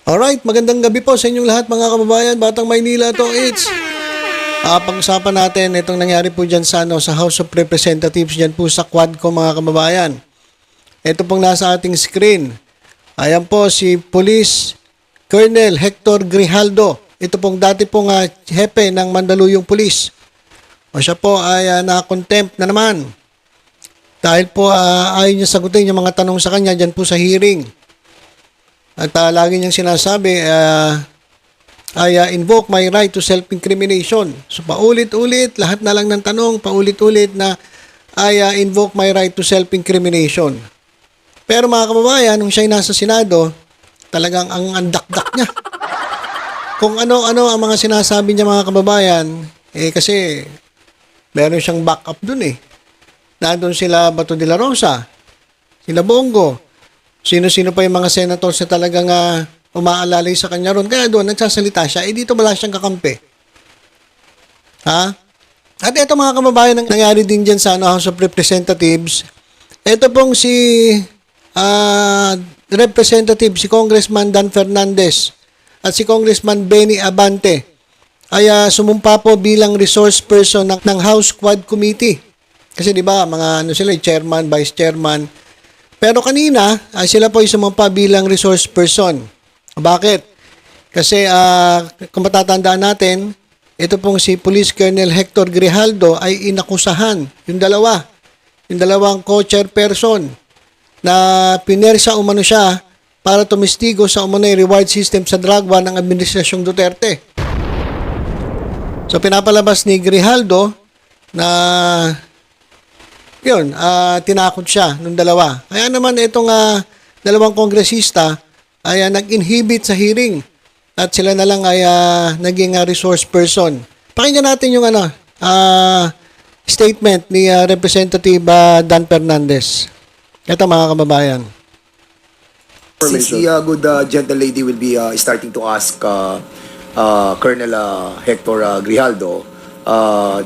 Alright, magandang gabi po sa inyong lahat mga kababayan. Batang Maynila to, it's pag-usapan natin itong nangyari po dyan sa House of Representatives dyan po sa Quadcom mga kababayan. Ito pong nasa ating screen. Ayan po si Police Colonel Hector Grijaldo. Ito pong dati pong hepe ng Mandaluyong Police. O siya po ay na-contempt na naman. Dahil po ayaw niya sagutin yung mga tanong sa kanya dyan po sa hearing. At lagi niyang sinasabi, I invoke my right to self-incrimination. So paulit-ulit, lahat na lang ng tanong, paulit-ulit na I invoke my right to self-incrimination. Pero mga kababayan, nung siya'y nasa Senado, talagang ang andak-dak niya. Kung ano-ano ang mga sinasabi niya mga kababayan, kasi meron siyang backup dun Nandun sila Bato de la Rosa, sila Bongo, sino-sino pa yung mga senators na talagang umaalalay sa kanya ron. Kaya doon, nagsasalita siya. Dito wala siyang kakampi. Ha? At ito mga kababayan, nangyari din dyan sa House of Representatives. Ito pong si Representative, si Congressman Dan Fernandez at si Congressman Benny Abante ay sumumpa po bilang resource person ng House Quad Committee. Kasi di ba mga sila, chairman, vice chairman. Pero kanina, sila po ay sumampa bilang resource person. Bakit? Kasi kung matatandaan natin, ito pong si Police Colonel Hector Grijaldo ay inakusahan, yung dalawang co-chairperson na pinersa umano siya para tumistigo sa umano'y reward system sa drug war ng Administrasyong Duterte. So pinapalabas ni Grijaldo na yun, tinakot siya nung dalawa. Kaya naman itong dalawang kongresista ay nag-inhibit sa hearing at sila na lang ay naging resource person. Pakinggan natin yung statement ni Representative Dan Fernandez. Ito mga kababayan. Since the good gentle lady will be starting to ask Colonel Hector Grijaldo,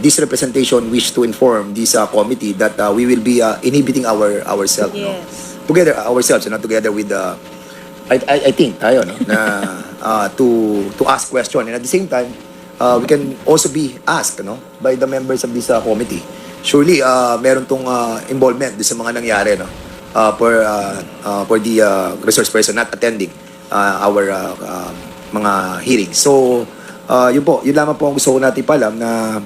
this representation wish to inform this committee that we will be inhibiting ourselves, Yes. together ourselves, not together with the. I think tayo to ask question, and at the same time we can also be asked by the members of this committee. Surely meron tong involvement sa mga nangyari for the resource person not attending our mga hearings. So yun lamang po ang gusto ko natin palam na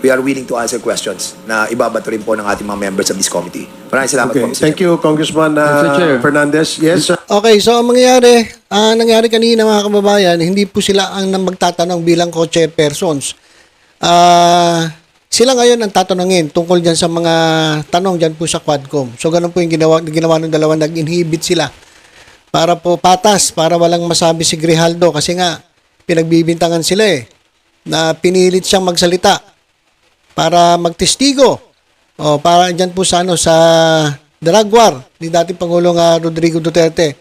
we are willing to answer questions na ibabato rin po ng ating mga members of this committee. Maraming salamat po, Mr. Thank you, Congressman Fernandez. Yes, sir. Okay, so ang nangyari kanina mga kababayan, hindi po sila ang magtatanong bilang co-chairpersons. Sila ngayon ang tatanungin tungkol dyan sa mga tanong dyan po sa Quadcom. So ganun po yung ginawa ng dalawa, nag-inhibit sila para po patas, para walang masabi si Grijaldo kasi nga pinagbibintangan sila na pinilit siyang magsalita para magtestigo para dyan po sa drug war ni dating Pangulong Rodrigo Duterte,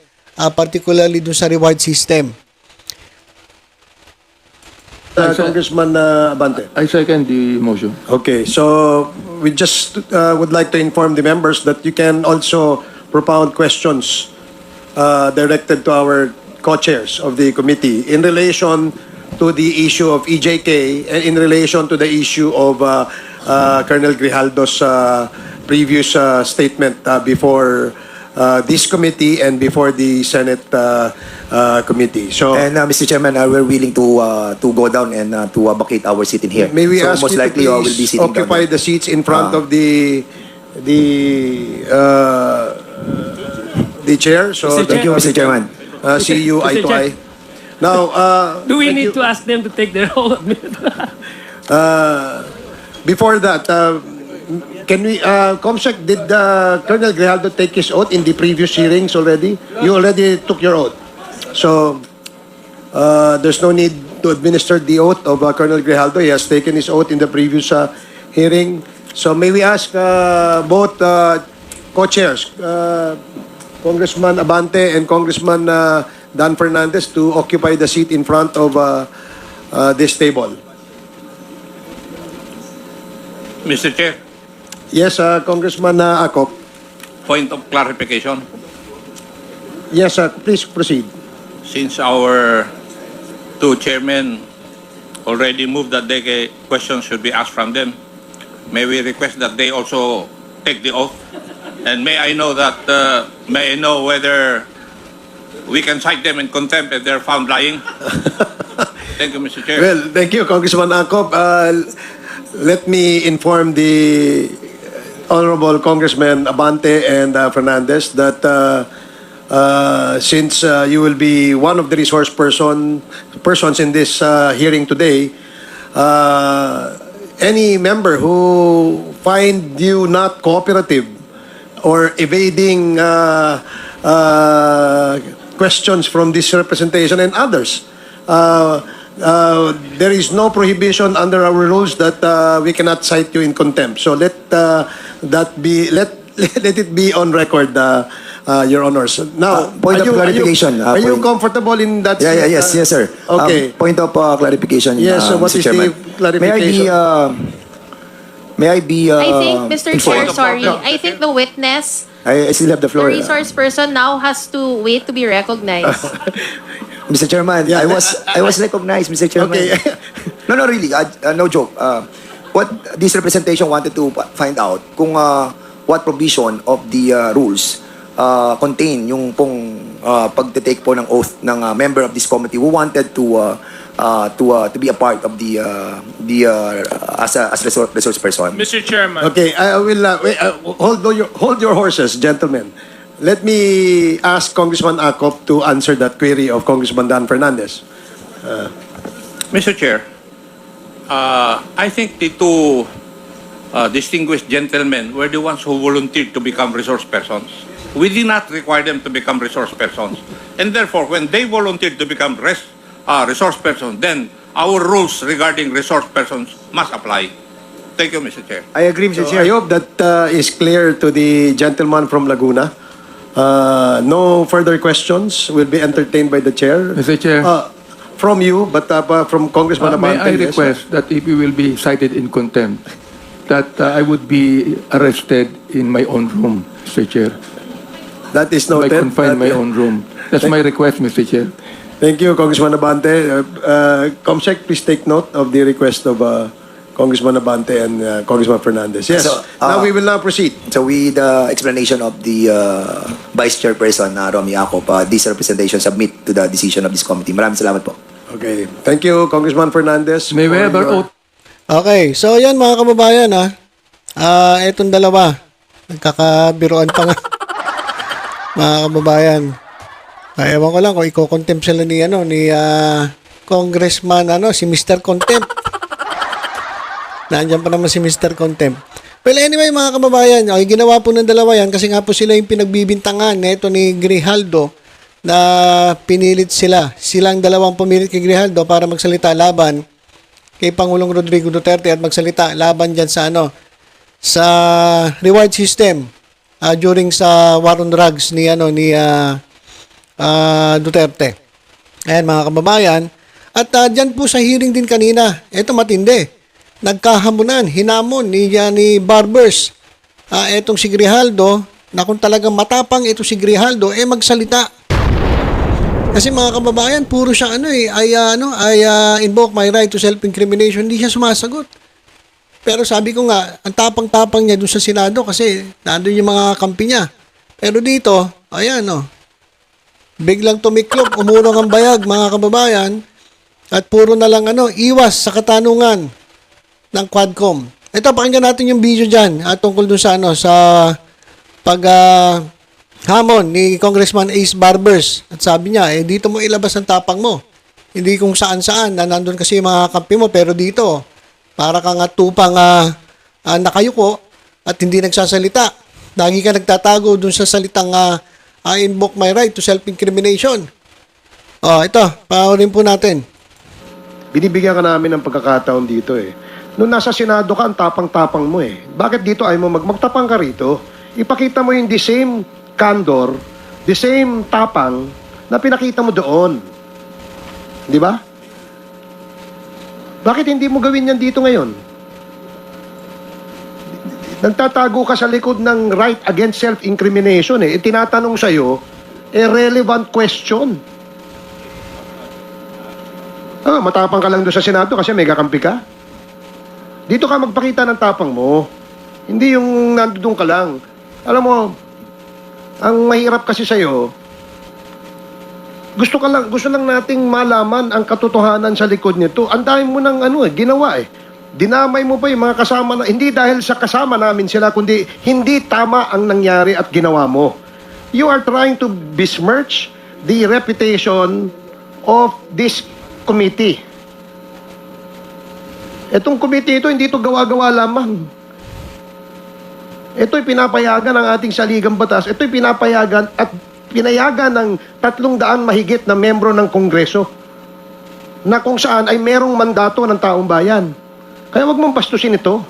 particularly dun sa reward system. Congressman Abante. I second the motion. Okay, so we just would like to inform the members that you can also propound questions directed to our co-chairs of the committee in relation to the issue of EJK and in relation to the issue of Colonel Grijaldo's previous statement before this committee and before the Senate committee. So, And Mr. Chairman, we're willing to go down and to vacate our seat in here. may we so ask most you to likely we'll be please sitting occupy down the seats in front of the chair, so Thank you, Mr. Chairman. see you eye to eye. Now, Do we thank need you. to ask them to take their oath? Before that, can we, Comsec, did Colonel Grijaldo take his oath in the previous hearings already? You already took your oath. So, there's no need to administer the oath of Colonel Grijaldo. He has taken his oath in the previous hearing. So, may we ask both co-chairs, Congressman Abante and Congressman Dan Fernandez, to occupy the seat in front of this table. Mr. Chair, Yes, Congressman Akop. point of clarification. Yes, please proceed. since our two chairmen already moved that questions should be asked from them, may we request that they also take the oath? And may I know whether we can cite them in contempt if they're found lying? Thank you, Mr. Chair. Well, thank you, Congressman Acop. Let me inform the Honorable Congressman Abante and Fernandez that since you will be one of the resource persons in this hearing today, any member who find you not cooperative or evading questions from this representation and others, there is no prohibition under our rules that we cannot cite you in contempt. So let it be on record, Your Honors. Now, point of clarification. Are you comfortable in that? Yes, sir. Okay. Point of clarification. Yes, so what Mr. is Chairman. the clarification? May I be? I think, Mr. Chair, informed. sorry. No, I think the witness, I still have the the floor. resource person now has to wait to be recognized. Mr. Chairman, Yeah. I was recognized, Mr. Chairman. Okay. No, really, no joke. What this representation wanted to find out kung what provision of the rules contain yung pong pagte-take po ng oath ng member of this committee who wanted to be a part of the as resource person. Mr. Chairman. Okay, I will hold your horses, gentlemen. Let me ask Congressman Acop to answer that query of Congressman Dan Fernandez. Mr. Chair, I think the two distinguished gentlemen were the ones who volunteered to become resource persons. We did not require them to become resource persons. And therefore, when they volunteered to become resource persons, then our rules regarding resource persons must apply. Thank you, Mr. Chair. I agree, Mr. So Chair. I hope that is clear to the gentleman from Laguna. No further questions will be entertained by the chair. Mr. Chair, From you, but from Congressman may I Abante. yes. request that if you will be cited in contempt, that I would be arrested in my own room, Mr. Chair. That is I noted. confine my own room. That's my request, Mr. Chair. Thank you, Congressman Abante. Comsec, please take note of the request of Congressman Abante and Congressman Fernandez. Yes. So, now we will now proceed. So with the explanation of the Vice Chairperson, Romy Acop, this representation submit to the decision of this committee. Maraming salamat po. Okay. Thank you, Congressman Fernandez. May we for have our your- oath? Okay, so yan mga kababayan etong dalawa, nagkakabiruan pa nga. Mga kababayan. Ewan ko lang kung i-contempt sila ni Congressman si Mr. Contempt. Nandiyan pa naman si Mr. Contempt. Well, anyway mga kababayan, ginawa po ng dalawa yan kasi nga po sila yung pinagbibintangan neto ni Grijaldo na pinilit silang dalawang pumilit kay Grijaldo para magsalita laban kay Pangulong Rodrigo Duterte at magsalita laban dyan sa sa reward system during sa war on drugs ni Duterte. Ayan mga kababayan. At dyan po sa hearing din kanina, eto matindi. Nagkahamunan, hinamon ni Barbers. Etong si Grijaldo, na kung talagang matapang ito si Grijaldo, magsalita. Kasi mga kababayan, puro siya invoke my right to self-incrimination, hindi siya sumasagot. Pero sabi ko nga, ang tapang-tapang niya doon sa Senado kasi nandun yung mga kampi niya. Pero dito, biglang tumiklop, umurong ang bayag, mga kababayan, at puro na lang iwas sa katanungan ng Quadcom. Ito, pakinggan natin yung video dyan tungkol doon sa hamon ni Congressman Ace Barbers. At sabi niya, dito mo ilabas ang tapang mo. Hindi kung saan-saan na nandun kasi yung mga kampi mo, pero dito, para kang tupang nakayuko at hindi nagsasalita. Lagi ka nagtatago dun sa salitang I invoke my right to self-incrimination. Ito, panoorin po natin. Binibigyan ka namin ng pagkakataon dito Nung nasa Senado ka, ang tapang-tapang mo Bakit dito ay mo magtapang ka rito? Ipakita mo yung the same candor, the same tapang na pinakita mo doon. Di ba? Bakit hindi mo gawin yan dito ngayon? Nagtatago ka sa likod ng right against self-incrimination Tinatanong sa'yo, relevant question. Matapang ka lang doon sa Senado kasi may kakampi ka. Dito ka magpakita ng tapang mo. Hindi yung nandoon ka lang. Alam mo, ang mahirap kasi sa'yo, gusto lang nating malaman ang katotohanan sa likod nito. Ang dami mo ng ginawa eh. Dinamay mo pa yung mga kasama na, hindi dahil sa kasama namin sila, kundi hindi tama ang nangyari at ginawa mo. You are trying to besmirch the reputation of this committee. Itong committee ito, hindi ito gawa-gawa lamang. Ito'y pinapayagan ng ating saligang batas. Ito'y pinapayagan at pinayagan ng 300 mahigit na membro ng Kongreso na kung saan ay merong mandato ng taong bayan. Kaya wag mong bastusin ito.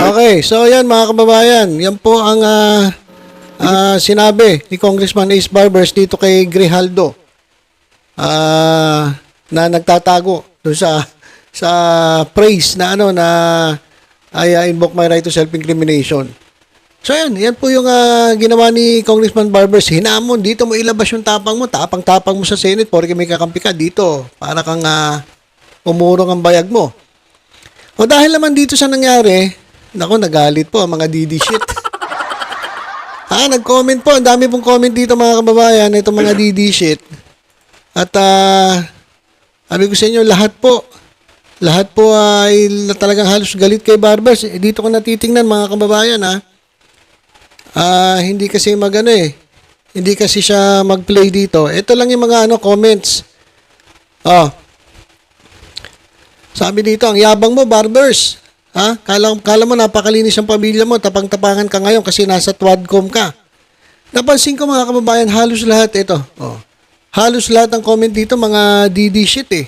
Okay, so yan mga kababayan, yan po ang sinabi ni Congressman Ace Barbers dito kay Grijaldo na nagtatago doon sa praise na na I invoke my right to self-incrimination. So yan po yung ginawa ni Congressman Barbers. Hinamon, dito mo ilabas yung tapang mo, tapang-tapang mo sa Senate porque may kakampi ka dito. Para kang umurong ang bayag mo. O dahil naman dito sa nangyari, naku, nagalit po ang mga DD shit. Nag-comment po. Ang dami pong comment dito mga kababayan, itong mga DD shit. At sabi ko sa inyo, lahat po ay talagang halos galit kay Barbers. Dito ko natitingnan mga kababayan hindi kasi hindi kasi siya mag-play dito. Ito lang yung mga comments. Sabi dito, ang yabang mo, Barbers. Kala mo napakalinis ang pamilya mo, tapang-tapangan ka ngayon kasi nasa Twadcom ka. Napansin ko mga kababayan, halos lahat ito. Halos lahat ng comment dito, mga DD shit eh.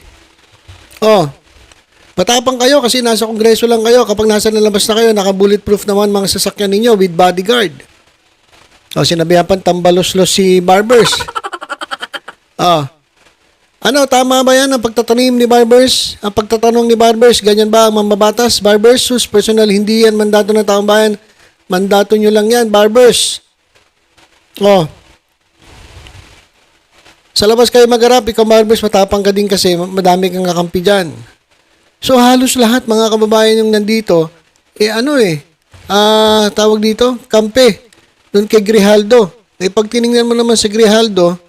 Matapang kayo kasi nasa kongreso lang kayo. Kapag nasa nalabas na kayo, naka-bulletproof naman mga sasakyan ninyo with bodyguard. Sinabihan pa tambalos-los si Barbers. Tama ba yan ang pagtatanim ni Barbers? Ang pagtatanong ni Barbers, ganyan ba ang mambabatas? Barbers, sus, personal, hindi yan mandato ng taong bayan. Mandato nyo lang yan, Barbers. Sa labas kayo magharap, ikaw Barbers, matapang ka din kasi madami kang kakampi dyan. So halos lahat mga kababayan yung nandito, tawag dito, kampe. Doon kay Grijaldo. Pag tinignan mo naman sa Grijaldo,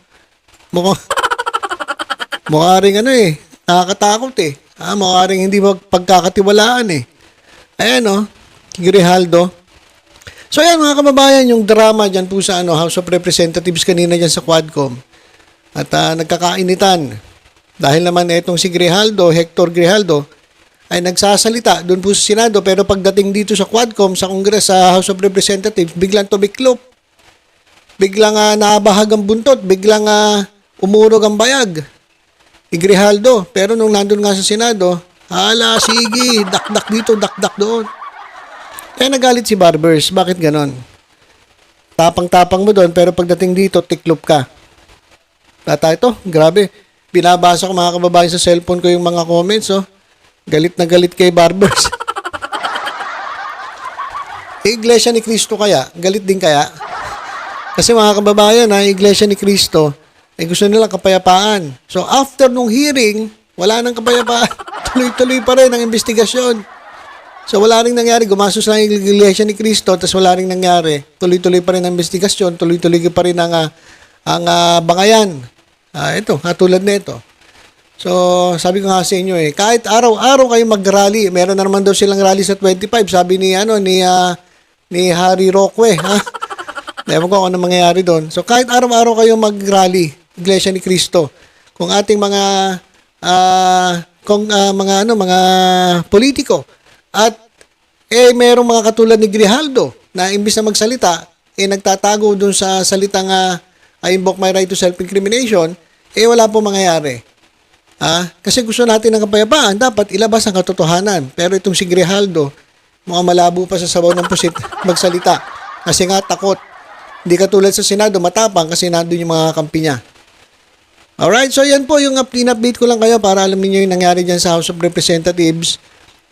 mukha rin nakakatakot eh. Mukha rin hindi pagkakatiwalaan eh. Ayan Grijaldo. So ayan mga kababayan, yung drama dyan po sa House of Representatives kanina dyan sa Quadcom. At nagkakainitan. Dahil naman itong si Grijaldo, Hector Grijaldo, ay nagsasalita doon po sa Senado pero pagdating dito sa Quadcom, sa Congress, sa House of Representatives, biglang tumiklop. Biglang nabahag ang buntot, biglang umurog ang bayag. Grijaldo. Pero nung nandun nga sa Senado, sige, dakdak dito, dakdak doon. Nagalit si Barbers. Bakit ganon? Tapang-tapang mo doon pero pagdating dito, tiklop ka. Ito, grabe. Binabasa ko mga kababayan sa cellphone ko yung mga comments, Galit na galit kay Barbers. Iglesia ni Cristo kaya? Galit din kaya? Kasi mga kababayan, Iglesia ni Cristo, gusto nila kapayapaan. So, after nung hearing, wala nang kapayapaan. Tuloy-tuloy pa rin ang investigasyon. So, wala rin nangyari. Gumasos lang yung Iglesia ni Cristo, tapos wala rin nangyari. Tuloy-tuloy pa rin ang investigasyon. Tuloy-tuloy pa rin ang bangayan. Ito, katulad na ito. So, sabi ko nga sa inyo kahit araw-araw kayo mag-rally, meron na naman daw silang rally sa 25, sabi ni Harry Roque, Ewan ko kung ano mangyayari doon. So, kahit araw-araw kayo mag-rally, Iglesia ni Cristo, kung ating mga mga politiko at merong mga katulad ni Grijaldo na imbis na magsalita, nagtatago doon sa salitang I invoke my right to self-incrimination, wala po mangyayari. Kasi gusto natin ng kapayapaan, dapat ilabas ang katotohanan. Pero itong si Grijaldo, mukhang malabo pa sa sabaw ng pusit magsalita. Kasi nga takot. Hindi katulad sa Senado, matapang kasi nandun yung mga kampi niya. Alright, so yan po yung update ko lang kayo para alam niyo yung nangyari dyan sa House of Representatives.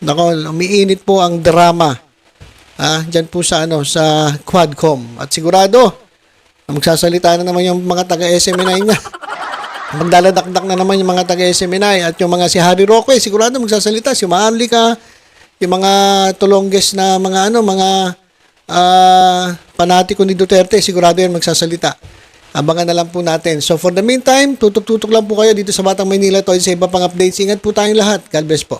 Nako, umiinit po ang drama. Dyan po sa sa Quadcom. At sigurado, magsasalita na naman yung mga taga-SMNI niya. Magdaladakdak na naman yung mga taga-SMNI at yung mga si Harry Roque, sigurado magsasalita. Si Maharlika, yung mga tulongges na mga panatiko ni Duterte, sigurado yan magsasalita. Abangan na lang po natin. So for the meantime, tutok-tutok lang po kayo dito sa Batang Maynila. Ito ay sa iba pang updates. Ingat po tayong lahat. God bless po.